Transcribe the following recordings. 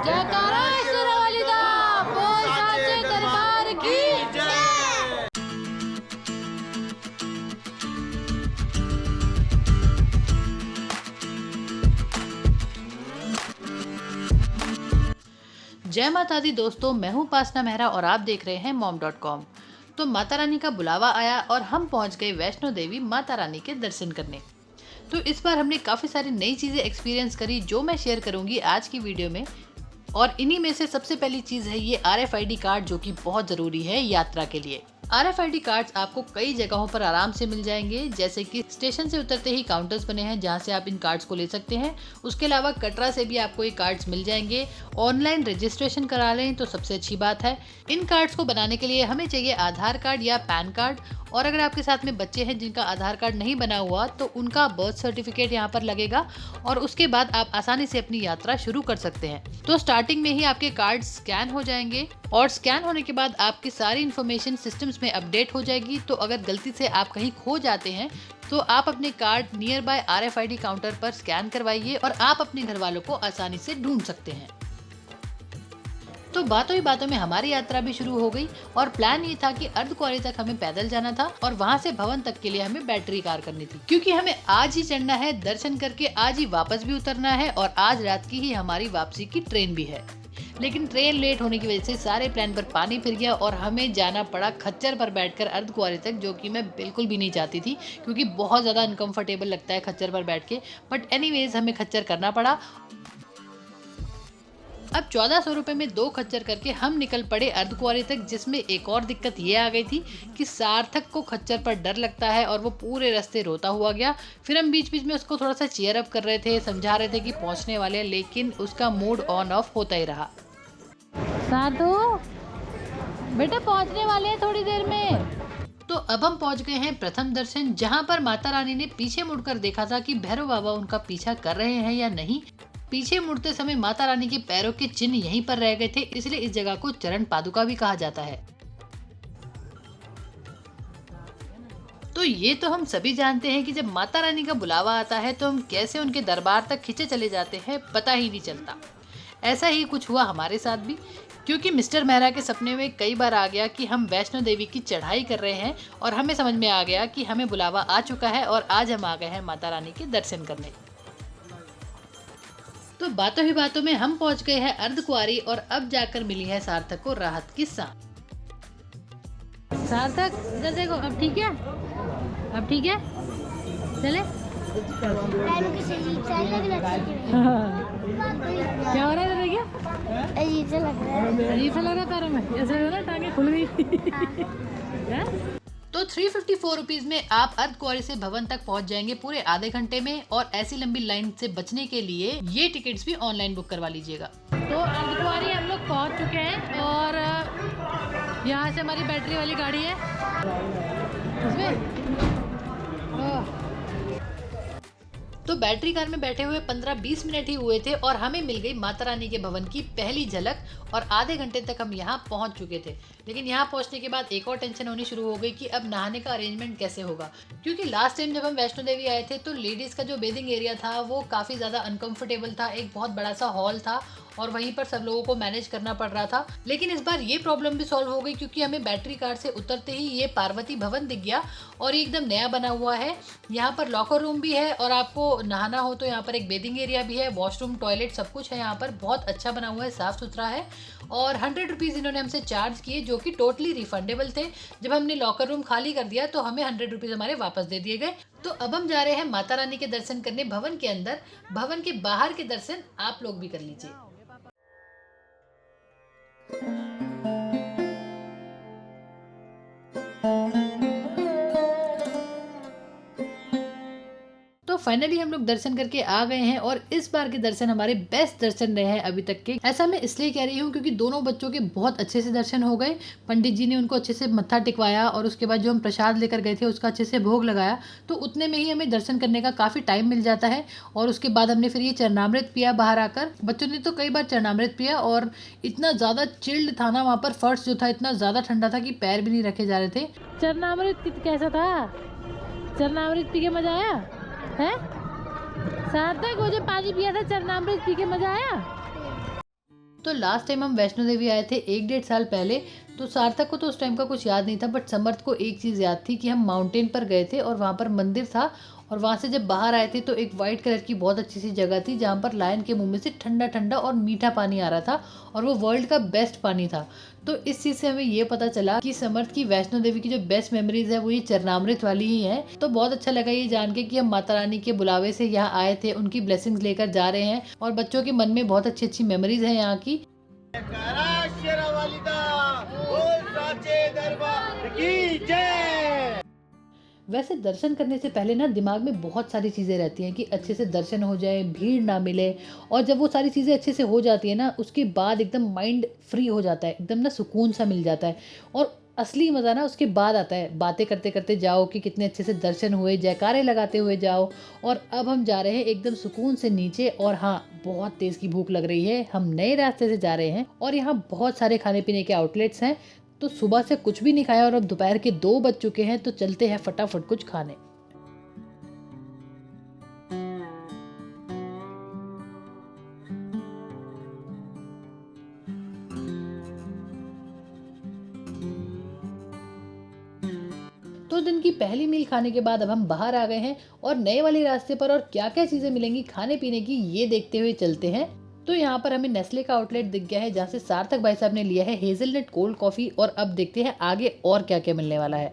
जयकारा शेरावाली दा, बोल साचे दरबार की जय। जय माता दी दोस्तों, मैं हूँ उपासना मेहरा और आप देख रहे हैं mom.com। तो माता रानी का बुलावा आया और हम पहुँच गए वैष्णो देवी माता रानी के दर्शन करने। तो इस बार हमने काफ़ी सारी नई चीज़ें एक्सपीरियंस करी जो मैं शेयर करूंगी आज की वीडियो में। और इन्हीं में से सबसे पहली चीज़ है ये RFID कार्ड, जो कि बहुत ज़रूरी है यात्रा के लिए। RFID कार्ड्स आपको कई जगहों पर आराम से मिल जाएंगे, जैसे कि स्टेशन से उतरते ही काउंटर्स बने हैं जहां से आप इन कार्ड्स को ले सकते हैं। उसके अलावा कटरा से भी आपको ये कार्ड्स मिल जाएंगे। ऑनलाइन रजिस्ट्रेशन करा लें तो सबसे अच्छी बात है। इन कार्ड्स को बनाने के लिए हमें चाहिए आधार कार्ड या पैन कार्ड, और अगर आपके साथ में बच्चे हैं जिनका आधार कार्ड नहीं बना हुआ तो उनका बर्थ सर्टिफिकेट यहाँ पर लगेगा, और उसके बाद आप आसानी से अपनी यात्रा शुरू कर सकते हैं। तो स्टार्टिंग में ही आपके कार्ड स्कैन हो जाएंगे, और स्कैन होने के बाद आपकी सारी इन्फॉर्मेशन सिस्टम्स में अपडेट हो जाएगी। तो अगर गलती से आप कहीं खो जाते हैं तो आप अपने card near by RFID counter पर स्कैन करवाइए और आप अपने घर वालों को आसानी से ढूंढ सकते हैं। तो बातों ही बातों में हमारी यात्रा भी शुरू हो गई, और प्लान ये था कि अर्धकुंवारी तक हमें पैदल जाना था और वहाँ से भवन तक के लिए हमें बैटरी कार करनी थी, क्योंकि हमें आज ही चढ़ना है, दर्शन करके आज ही वापस भी उतरना है, और आज रात की ही हमारी वापसी की ट्रेन भी है। लेकिन ट्रेन लेट होने की वजह से सारे प्लान पर पानी फिर गया और हमें जाना पड़ा खच्चर पर बैठकर अर्धकुंवारी तक, जो कि मैं बिल्कुल भी नहीं चाहती थी, क्योंकि बहुत ज़्यादा अनकंफर्टेबल लगता है खच्चर पर बैठ के। बट एनीवेज हमें खच्चर करना पड़ा। अब 1400 रुपये में 2 खच्चर करके हम निकल पड़े अर्धकुंवारी तक, जिसमें एक और दिक्कत ये आ गई थी कि सार्थक को खच्चर पर डर लगता है और वो पूरे रास्ते रोता हुआ गया। फिर हम बीच बीच में उसको थोड़ा सा चीयर अप कर रहे थे, समझा रहे थे कि पहुंचने वाले हैं, लेकिन उसका मूड ऑन ऑफ होता ही रहा। साधु बेटा पहुंचने वाले हैं थोड़ी देर में। तो अब हम पहुंच गए हैं प्रथम दर्शन, जहां पर माता रानी ने पीछे मुड़कर देखा था कि भैरव बाबा उनका पीछा कर रहे हैं या नहीं। पीछे मुड़ते समय माता रानी के पैरों के चिन्ह यहीं पर रह गए थे, इसलिए इस जगह को चरण पादुका भी कहा जाता है। तो ये तो हम सभी जानते हैं कि जब माता रानी का बुलावा आता है तो हम कैसे उनके दरबार तक खींचे चले जाते हैं, पता ही नहीं चलता। ऐसा ही कुछ हुआ हमारे साथ भी, क्योंकि मिस्टर मेहरा के सपने में कई बार आ गया कि हम वैष्णो देवी की चढ़ाई कर रहे हैं, और हमें समझ में आ गया कि हमें बुलावा आ चुका है और आज हम आ गए हैं माता रानी के दर्शन करने। तो बातों ही बातों में हम पहुंच गए हैं अर्धकुंवारी, और अब जाकर मिली है सार्थक को राहत की सांस। सार्थक इधर देखो, अब ठीक है, अब ठीक है, चले। क्या हो रहा है देखिए, अजीब सा लग रहा है, अजीब सा लग रहा है पैरों में, ऐसा लग रहा है टांगे खुल गई। तो 354 रुपीज में आप अर्धकुंवारी से भवन तक पहुंच जाएंगे पूरे आधे घंटे में, और ऐसी लंबी लाइन से बचने के लिए ये टिकट्स भी ऑनलाइन बुक करवा लीजिएगा। तो अर्धकुंवारी हम लोग पहुंच चुके हैं, और यहाँ से हमारी बैटरी वाली गाड़ी है इसमें। तो बैटरी कार में बैठे हुए 15-20 मिनट ही हुए थे और हमें मिल गई माता रानी के भवन की पहली झलक, और आधे घंटे तक हम यहाँ पहुँच चुके थे। लेकिन यहाँ पहुँचने के बाद एक और टेंशन होनी शुरू हो गई कि अब नहाने का अरेंजमेंट कैसे होगा, क्योंकि लास्ट टाइम जब हम वैष्णो देवी आए थे तो लेडीज़ का जो बेदिंग एरिया था वो काफ़ी ज़्यादा अनकंफर्टेबल था। एक बहुत बड़ा सा हॉल था और वहीं पर सब लोगों को मैनेज करना पड़ रहा था। लेकिन इस बार ये प्रॉब्लम भी सॉल्व हो गई, क्योंकि हमें बैटरी कार से उतरते ही ये पार्वती भवन दिख गया, और ये एकदम नया बना हुआ है। यहाँ पर लॉकर रूम भी है, और आपको नहाना हो तो यहाँ पर एक बेदिंग एरिया भी है, वॉशरूम, टॉयलेट सब कुछ है। यहाँ पर बहुत अच्छा बना हुआ है, साफ सुथरा है। और 100 रुपीज़ इन्होंने हमसे चार्ज किए, जो कि टोटली रिफंडेबल थे। जब हमने लॉकर रूम खाली कर दिया तो हमें 100 रुपीज़ हमारे वापस दे दिए गए। तो अब हम जा रहे हैं माता रानी के दर्शन करने भवन के अंदर। भवन के बाहर के दर्शन आप लोग भी कर लीजिए। तो फाइनली हम लोग दर्शन करके आ गए हैं, और इस बार के दर्शन हमारे बेस्ट दर्शन रहे हैं अभी तक के। ऐसा मैं इसलिए कह रही हूँ क्योंकि दोनों बच्चों के बहुत अच्छे से दर्शन हो गए। पंडित जी ने उनको अच्छे से मत्था टिकवाया, और उसके बाद जो हम प्रसाद लेकर गए थे उसका अच्छे से भोग लगाया। तो उतने में ही हमें दर्शन करने का काफ़ी टाइम मिल जाता है। और उसके बाद हमने फिर ये चरणामृत पिया बाहर आकर। बच्चों ने तो कई बार चरणामृत पिया, और इतना ज़्यादा चिल्ड था ना वहाँ पर, फर्श जो था इतना ज़्यादा ठंडा था कि पैर भी नहीं रखे जा रहे थे। चरणामृत कैसा था? चरणामृत पी के मजा आया है? सार्थक वो जो पानी पिया था चरणामृत पी के मजा आया? तो लास्ट टाइम हम वैष्णो देवी आए थे 1 डेढ़ साल पहले। तो सार्थक को तो उस टाइम का कुछ याद नहीं था, बट समर्थ को एक चीज़ याद थी कि हम माउंटेन पर गए थे और वहाँ पर मंदिर था। और वहाँ से जब बाहर आए थे तो एक वाइट कलर की बहुत अच्छी सी जगह थी जहाँ पर लायन के मुंह में से ठंडा ठंडा और मीठा पानी आ रहा था, और वो वर्ल्ड का बेस्ट पानी था। तो इस चीज़ से हमें ये पता चला कि समर्थ की वैष्णो देवी की जो बेस्ट मेमोरीज है वो ये चरणामृत वाली ही है। तो बहुत अच्छा लगा ये जान के कि हम माता रानी के बुलावे से यहाँ आए थे, उनकी ब्लेसिंग्स लेकर जा रहे हैं, और बच्चों के मन में बहुत अच्छी अच्छी मेमोरीज हैं यहाँ की। वैसे दर्शन करने से पहले ना दिमाग में बहुत सारी चीज़ें रहती हैं कि अच्छे से दर्शन हो जाए, भीड़ ना मिले, और जब वो सारी चीज़ें अच्छे से हो जाती है ना उसके बाद एकदम माइंड फ्री हो जाता है, एकदम ना सुकून सा मिल जाता है। और असली मज़ा ना उसके बाद आता है, बातें करते करते जाओ कि कितने अच्छे से दर्शन हुए, जयकारे लगाते हुए जाओ। और अब हम जा रहे हैं एकदम सुकून से नीचे, और हाँ बहुत तेज़ की भूख लग रही है। हम नए रास्ते से जा रहे हैं और यहाँ बहुत सारे खाने पीने के आउटलेट्स हैं। तो सुबह से कुछ भी नहीं खाया और अब दोपहर के 2 बज चुके हैं, तो चलते हैं फटाफट कुछ खाने। तो दिन की पहली मील खाने के बाद अब हम बाहर आ गए हैं, और नए वाले रास्ते पर और क्या क्या चीज़ें मिलेंगी खाने पीने की ये देखते हुए चलते हैं। तो यहाँ पर हमें नेस्ले का आउटलेट दिख गया है जहाँ से सार्थक भाई साहब ने लिया है हेजलनट कोल्ड कॉफ़ी, और अब देखते हैं आगे और क्या क्या मिलने वाला है।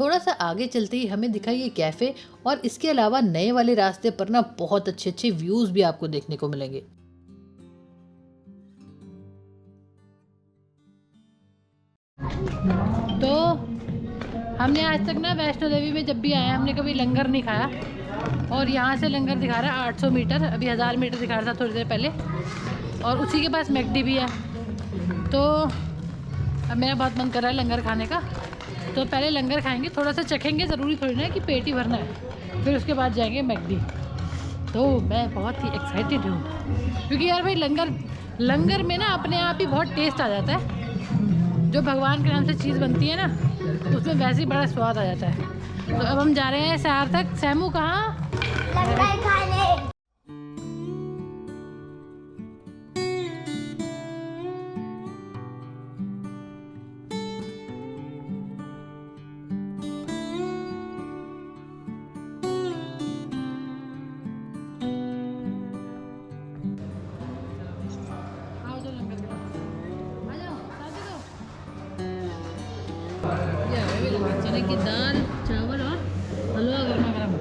थोड़ा सा आगे चलते ही हमें दिखा ये कैफ़े, और इसके अलावा नए वाले रास्ते पर ना बहुत अच्छे अच्छे व्यूज़ भी आपको देखने को मिलेंगे। तो हमने आज तक ना वैष्णो देवी में जब भी आए हमने कभी लंगर नहीं खाया, और यहाँ से लंगर दिखा रहा है 800 मीटर, अभी 1000 मीटर दिखा रहा था थोड़ी देर पहले, और उसी के पास मैकडी भी है। तो अब मेरा बहुत मन कर रहा है लंगर खाने का, तो पहले लंगर खाएंगे, थोड़ा सा चखेंगे, ज़रूरी थोड़ी ना है कि पेट ही भरना है, फिर उसके बाद जाएंगे मैकडी। तो मैं बहुत ही एक्साइटेड हूँ, क्योंकि यार भाई लंगर में ना अपने आप ही बहुत टेस्ट आ जाता है। जो भगवान के नाम से चीज़ बनती है ना उसमें वैसे ही बड़ा स्वाद आ जाता है। तो अब हम जा रहे हैं सार्थक। सैमू कहाँ? लंगर खाने। आओ तो लंगर खाओ। आ जाओ, शादी दो। ये हमें भी लगा चने की दाल, चावल और हलवा गर्मा गर्म।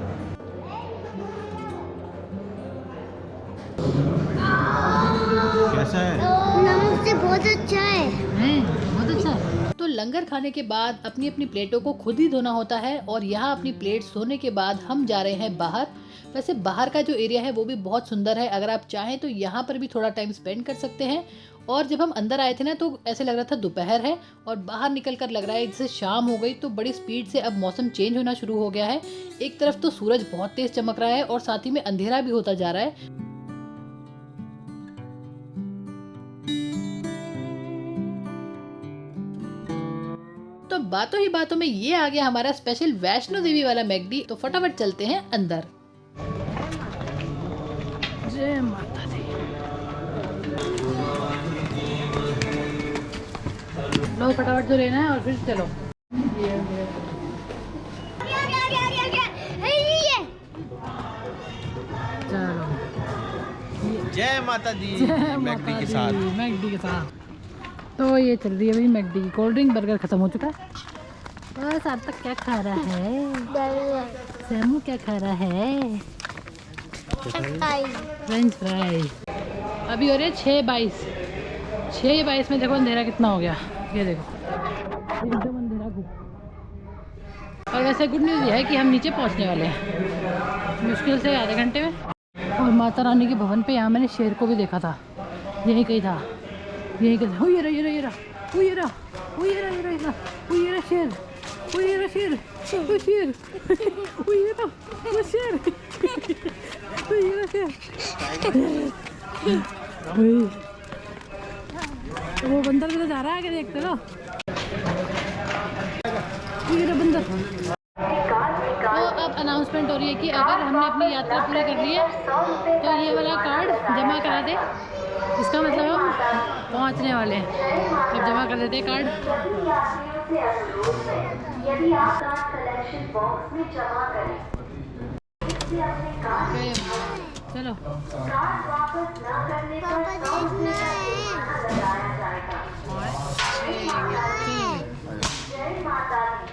कैसा है? नमक से बहुत अच्छा है। बहुत अच्छा। तो लंगर खाने के बाद अपनी अपनी प्लेटों को खुद ही धोना होता है, और यहाँ अपनी प्लेट धोने के बाद हम जा रहे हैं बाहर। वैसे बाहर का जो एरिया है वो भी बहुत सुंदर है, अगर आप चाहें तो यहाँ पर भी थोड़ा टाइम स्पेंड कर सकते हैं। और जब हम अंदर आए थे ना तो ऐसे लग रहा था दोपहर है, और बाहर निकल कर लग रहा है जैसे शाम हो गई। तो बड़ी स्पीड से अब मौसम चेंज होना शुरू हो गया है। एक तरफ तो सूरज बहुत तेज चमक रहा है और साथ ही में अंधेरा भी होता जा रहा है। तो बातों ही बातों में ये आ गया हमारा स्पेशल वैष्णो देवी वाला मैकडी। तो फटाफट चलते हैं अंदर। जय माता दी। लो फटाफट तो लेना है और फिर चलो। चलो जय माता दी। मैकडी के साथ। मैकडी के साथ। तो ये चल रही है भाई मैकडी की। कोल्ड ड्रिंक बर्गर खत्म हो चुका है। और साथ तक क्या खा रहा है? सैमू क्या खा रहा है? French fry. अभी हो रहे 6:22। 6:22 में देखो अंधेरा कितना हो गया। ये देखो एकदम अंधेरा घुप। और वैसे गुड न्यूज़ ये है कि हम नीचे पहुंचने वाले हैं मुश्किल से आधे घंटे में। और माता रानी के भवन पे यहाँ मैंने शेर को भी देखा था, यही कहीं था, यही कहीं था। ये रहा ये रहा ये रहा, वो ये रहा, वो ये रहा, ये रहा, ये रहा, वो ये रहा शेर, वो ये रहा शेर, वो शेर, वो ये रहा, वो शेर, वो ये रहा शेर। तो वो बंदर भी तो जा रहा है, आगे देखते लो, ये रहा बंदर। तो अब अनाउंसमेंट हो रही है कि अगर हमने अपनी यात्रा पूरी कर ली है तो ये वाला कार्ड जमा करा दे। इसका मतलब हम पहुंचने वाले हैं। अब जमा कर देते हैं कार्ड। यदि आप कार्ड कलेक्शन बॉक्स में जमा करें, इससे अपने कार्ड चलो कार्ड वापस न करने पर पापा देखना है। लगाया जाएगा। जय माता दी।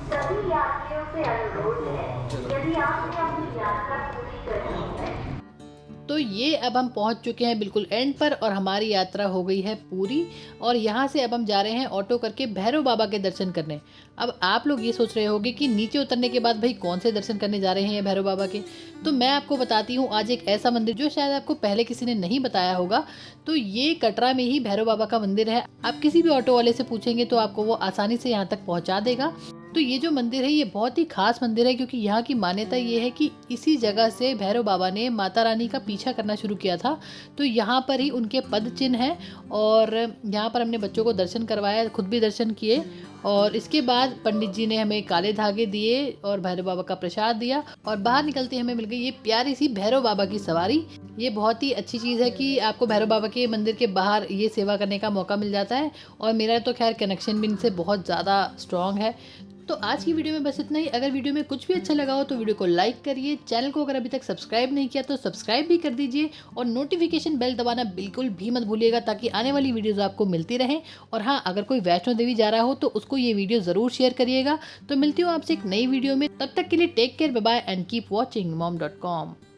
सभी यात्रियों से अनुरोध है, यदि आपने अपनी यात्रा पूरी कर ली है तो ये अब हम पहुंच चुके हैं बिल्कुल एंड पर और हमारी यात्रा हो गई है पूरी। और यहाँ से अब हम जा रहे हैं ऑटो करके भैरव बाबा के दर्शन करने। अब आप लोग ये सोच रहे होंगे कि नीचे उतरने के बाद भाई कौन से दर्शन करने जा रहे हैं ये भैरव बाबा के। तो मैं आपको बताती हूँ आज एक ऐसा मंदिर जो शायद आपको पहले किसी ने नहीं बताया होगा। तो ये कटरा में ही भैरव बाबा का मंदिर है। आप किसी भी ऑटो वाले से पूछेंगे तो आपको वो आसानी से यहाँ तक पहुँचा देगा। तो ये जो मंदिर है ये बहुत ही खास मंदिर है क्योंकि यहाँ की मान्यता ये है कि इसी जगह से भैरव बाबा ने माता रानी का पीछा करना शुरू किया था। तो यहाँ पर ही उनके पद चिन्ह हैं और यहाँ पर हमने बच्चों को दर्शन करवाया, खुद भी दर्शन किए। और इसके बाद पंडित जी ने हमें काले धागे दिए और भैरव बाबा का प्रसाद दिया और बाहर निकलते हमें मिल गई ये प्यारी सी भैरव बाबा की सवारी। ये बहुत ही अच्छी चीज़ है कि आपको भैरव बाबा के मंदिर के बाहर ये सेवा करने का मौका मिल जाता है। और मेरा तो खैर कनेक्शन भी इनसे बहुत ज़्यादा स्ट्रॉन्ग है। तो आज की वीडियो में बस इतना ही। अगर वीडियो में कुछ भी अच्छा लगा हो तो वीडियो को लाइक करिए। चैनल को अगर अभी तक सब्सक्राइब नहीं किया तो सब्सक्राइब भी कर दीजिए और नोटिफिकेशन बेल दबाना बिल्कुल भी मत भूलिएगा ताकि आने वाली वीडियोस आपको मिलती रहें। और हाँ, अगर कोई वैष्णो देवी जा रहा हो तो उसको ये वीडियो ज़रूर शेयर करिएगा। तो मिलती हूँ आपसे एक नई वीडियो में, तब तक के लिए take care, bye bye and keep watching mom.com।